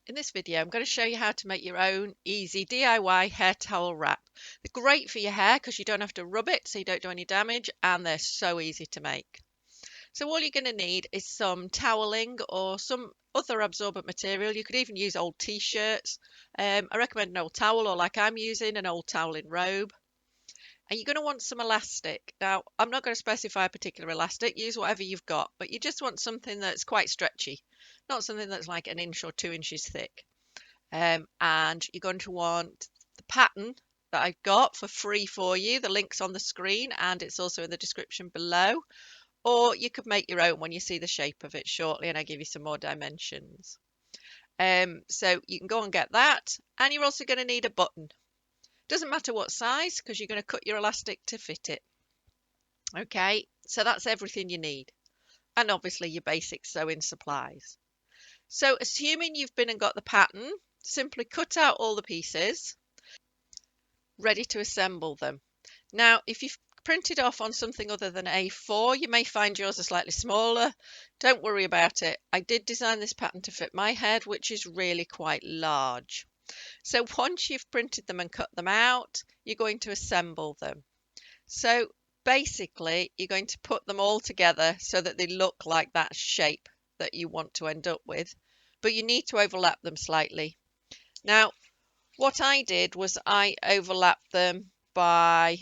In this video, I'm going to show you how to make your own easy DIY hair towel wrap. They're great for your hair because you don't have to rub it so you don't do any damage, and they're so easy to make. So all you're going to need is some toweling or some other absorbent material. You could even use old t-shirts. I recommend an old towel, or like I'm using, an old toweling robe. And you're going to want some elastic. Now, I'm not going to specify a particular elastic. Use whatever you've got, but you just want something that's quite stretchy, not something that's like an inch or 2 inches thick. And you're going to want the pattern that I've got for free for you. The link's on the screen and it's also in the description below. Or you could make your own when you see the shape of it shortly, and I give you some more dimensions. So you can go and get that. And you're also going to need a button. Doesn't matter what size, because you're going to cut your elastic to fit it. Okay, so that's everything you need. And obviously your basic sewing supplies. So assuming you've been and got the pattern, simply cut out all the pieces, ready to assemble them. Now, if you've printed off on something other than A4, you may find yours are slightly smaller. Don't worry about it. I did design this pattern to fit my head, which is really quite large. So once you've printed them and cut them out, you're going to assemble them. So basically, you're going to put them all together so that they look like that shape that you want to end up with, but you need to overlap them slightly. Now, what I did was I overlapped them by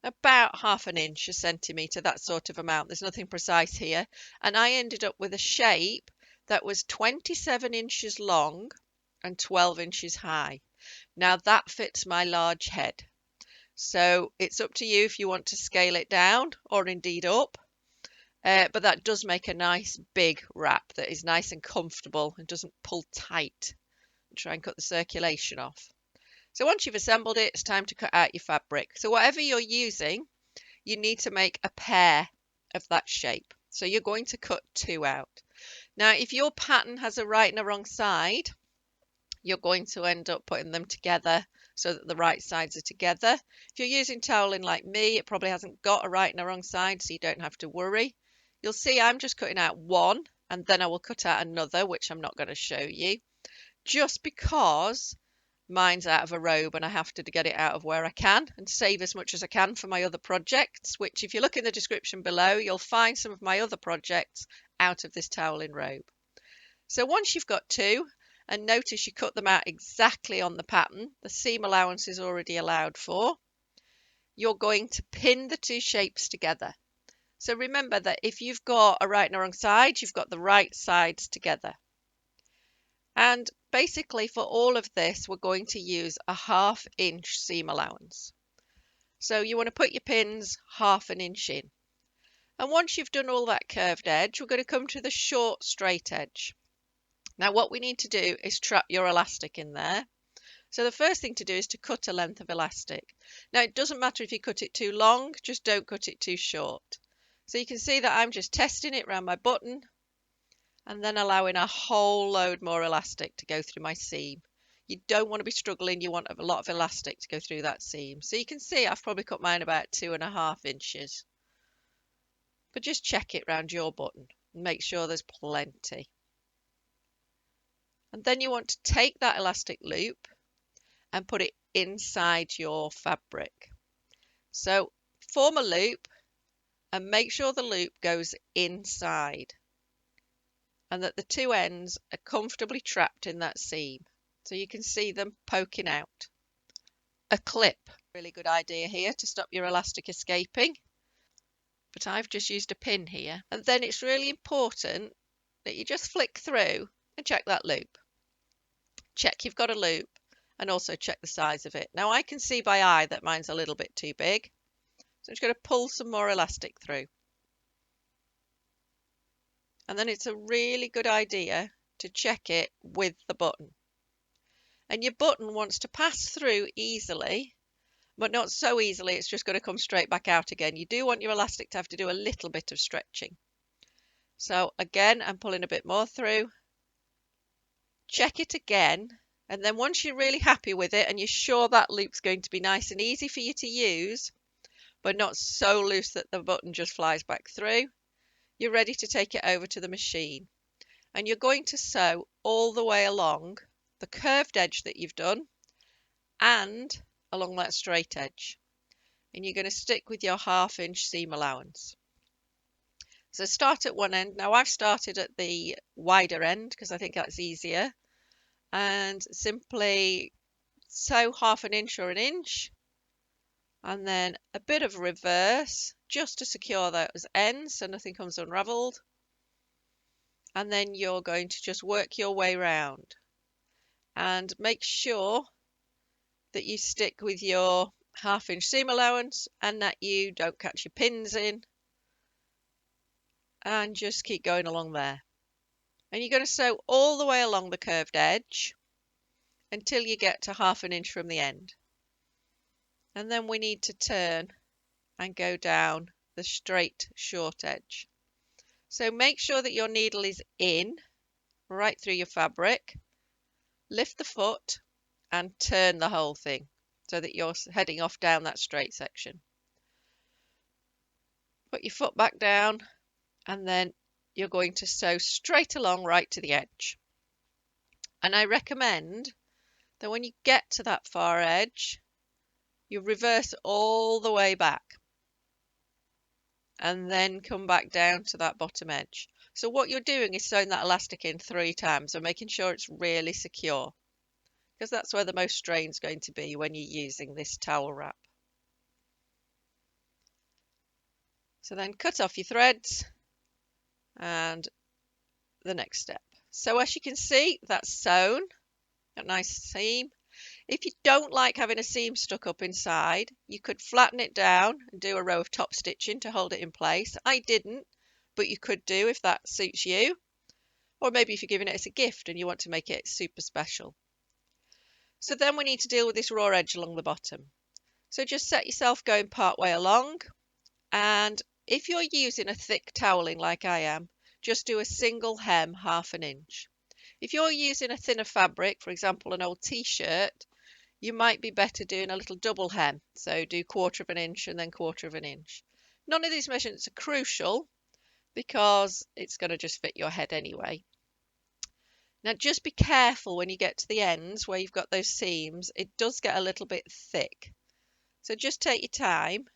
about half an inch, a centimetre, that sort of amount. There's nothing precise here. And I ended up with a shape that was 27 inches long and 12 inches high. Now that fits my large head. So it's up to you if you want to scale it down or indeed up. But that does make a nice big wrap that is nice and comfortable and doesn't pull tight. Try and cut the circulation off. So once you've assembled it, it's time to cut out your fabric. So whatever you're using, you need to make a pair of that shape. So you're going to cut two out. Now, if your pattern has a right and a wrong side, you're going to end up putting them together so that the right sides are together. If you're using toweling like me, it probably hasn't got a right and a wrong side, so you don't have to worry. You'll see I'm just cutting out one, and then I will cut out another, which I'm not going to show you, just because mine's out of a robe and I have to get it out of where I can and save as much as I can for my other projects, which if you look in the description below, you'll find some of my other projects out of this toweling robe. So once you've got two, and notice you cut them out exactly on the pattern, the seam allowance is already allowed for, you're going to pin the two shapes together. So remember that if you've got a right and a wrong side, you've got the right sides together. And basically for all of this, we're going to use a 1/2 inch seam allowance. So you want to put your pins 1/2 inch in. And once you've done all that curved edge, we're going to come to the short straight edge. Now what we need to do is trap your elastic in there. So the first thing to do is to cut a length of elastic. Now it doesn't matter if you cut it too long, just don't cut it too short. So you can see that I'm just testing it around my button and then allowing a whole load more elastic to go through my seam. You don't want to be struggling, you want a lot of elastic to go through that seam. So you can see I've probably cut mine about 2.5 inches. But just check it round your button and make sure there's plenty. And then you want to take that elastic loop and put it inside your fabric. So form a loop and make sure the loop goes inside and that the two ends are comfortably trapped in that seam. So you can see them poking out. A clip, really good idea here to stop your elastic escaping. But I've just used a pin here. And then it's really important that you just flick through and check that loop. Check you've got a loop and also check the size of it. Now I can see by eye that mine's a little bit too big. So I'm just going to pull some more elastic through. And then it's a really good idea to check it with the button. And your button wants to pass through easily, but not so easily it's just going to come straight back out again. You do want your elastic to have to do a little bit of stretching. So again, I'm pulling a bit more through. Check it again. And then once you're really happy with it and you're sure that loop's going to be nice and easy for you to use, but not so loose that the button just flies back through, you're ready to take it over to the machine. and you're going to sew all the way along the curved edge that you've done and along that straight edge. And you're going to stick with your 1/2 inch seam allowance. So start at one end. Now I've started at the wider end because I think that's easier, and simply sew 1/2 inch or an inch, and then a bit of reverse just to secure those ends so nothing comes unravelled. And then you're going to just work your way round and make sure that you stick with your 1/2 inch seam allowance and that you don't catch your pins in, and just keep going along there. And you're going to sew all the way along the curved edge until you get to 1/2 inch from the end. And then we need to turn and go down the straight short edge. So make sure that your needle is in right through your fabric. Lift the foot and turn the whole thing so that you're heading off down that straight section. Put your foot back down, and then you're going to sew straight along right to the edge. And I recommend that when you get to that far edge, you reverse all the way back and then come back down to that bottom edge. So what you're doing is sewing that elastic in 3 times and making sure it's really secure, because that's where the most strain is going to be when you're using this towel wrap. So then cut off your threads and the next step. So as you can see, that's sewn, a nice seam. If you don't like having a seam stuck up inside, you could flatten it down and do a row of top stitching to hold it in place. I didn't, but you could do if that suits you. Or maybe if you're giving it as a gift and you want to make it super special. So then we need to deal with this raw edge along the bottom. So just set yourself going part way along, and if you're using a thick toweling like I am, just do a single hem 1/2 inch. If you're using a thinner fabric, for example an old t-shirt, you might be better doing a little double hem. So do 1/4 inch and then 1/4 inch. None of these measurements are crucial because it's going to just fit your head anyway. Now just be careful when you get to the ends where you've got those seams, it does get a little bit thick. So just take your time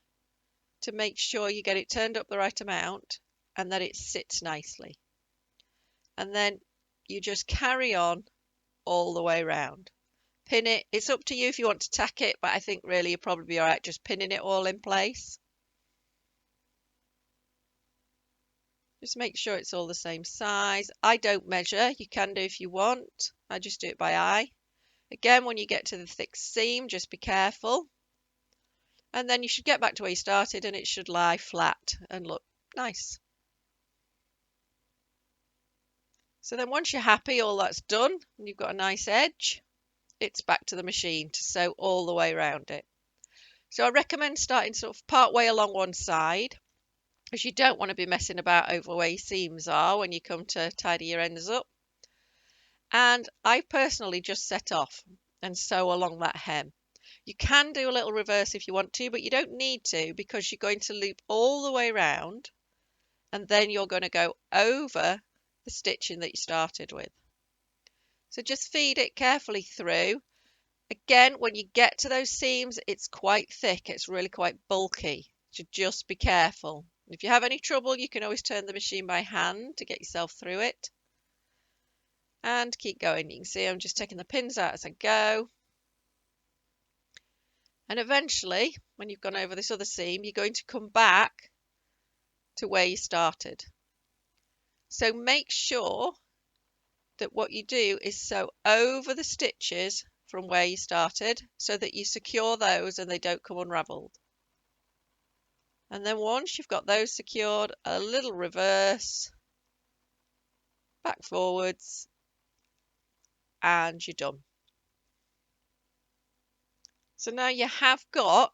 to make sure you get it turned up the right amount and that it sits nicely. And then you just carry on all the way around. Pin it. It's up to you if you want to tack it, but I think really you'll probably be all right just pinning it all in place. Just make sure it's all the same size. I don't measure. You can do if you want. I just do it by eye. Again, when you get to the thick seam, just be careful. And then you should get back to where you started and it should lie flat and look nice. So then once you're happy all that's done and you've got a nice edge, it's back to the machine to sew all the way around it. So I recommend starting sort of part way along one side, because you don't want to be messing about over where your seams are when you come to tidy your ends up. And I personally just set off and sew along that hem. You can do a little reverse if you want to, but you don't need to, because you're going to loop all the way around and then you're going to go over the stitching that you started with. So just feed it carefully through. Again, when you get to those seams, it's quite thick, it's really quite bulky, so just be careful. If you have any trouble, you can always turn the machine by hand to get yourself through it. And keep going. You can see I'm just taking the pins out as I go. And eventually, when you've gone over this other seam, you're going to come back to where you started. So make sure that what you do is sew over the stitches from where you started so that you secure those and they don't come unravelled. And then once you've got those secured, a little reverse, back forwards, and you're done. So now you have got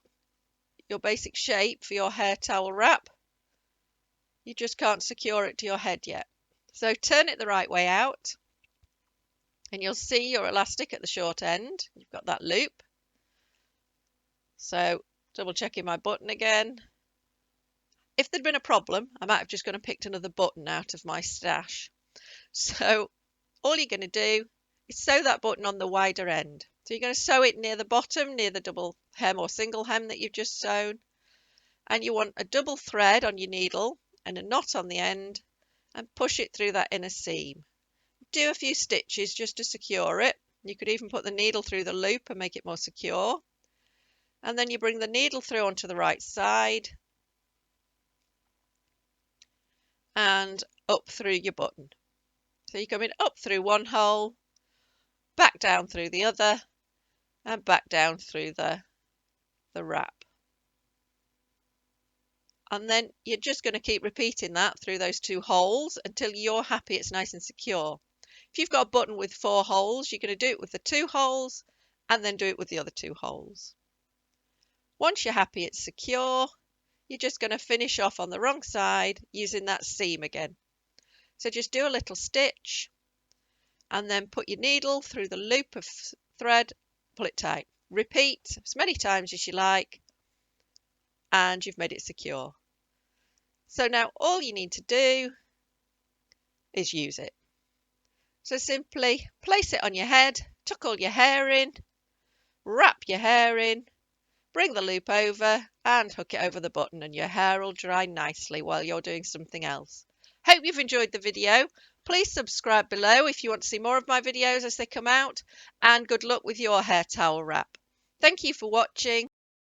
your basic shape for your hair towel wrap. You just can't secure it to your head yet. So turn it the right way out and you'll see your elastic at the short end. You've got that loop. So double checking my button again. If there'd been a problem, I might have just gone and picked another button out of my stash. So all you're going to do is sew that button on the wider end. So you're going to sew it near the bottom, near the double hem or single hem that you've just sewn. And you want a double thread on your needle and a knot on the end, and push it through that inner seam. Do a few stitches just to secure it. You could even put the needle through the loop and make it more secure. And then you bring the needle through onto the right side and up through your button. So you're coming up through one hole, back down through the other, and back down through the wrap. And then you're just going to keep repeating that through those two holes until you're happy it's nice and secure. If you've got a button with 4 holes, you're going to do it with the 2 holes and then do it with the other 2 holes. Once you're happy it's secure, you're just going to finish off on the wrong side using that seam again. So just do a little stitch and then put your needle through the loop of thread, pull it tight. Repeat as many times as you like and you've made it secure. So now all you need to do is use it. So simply place it on your head, tuck all your hair in, wrap your hair in, bring the loop over and hook it over the button, and your hair will dry nicely while you're doing something else. Hope you've enjoyed the video. Please subscribe below if you want to see more of my videos as they come out, and good luck with your hair towel wrap. Thank you for watching.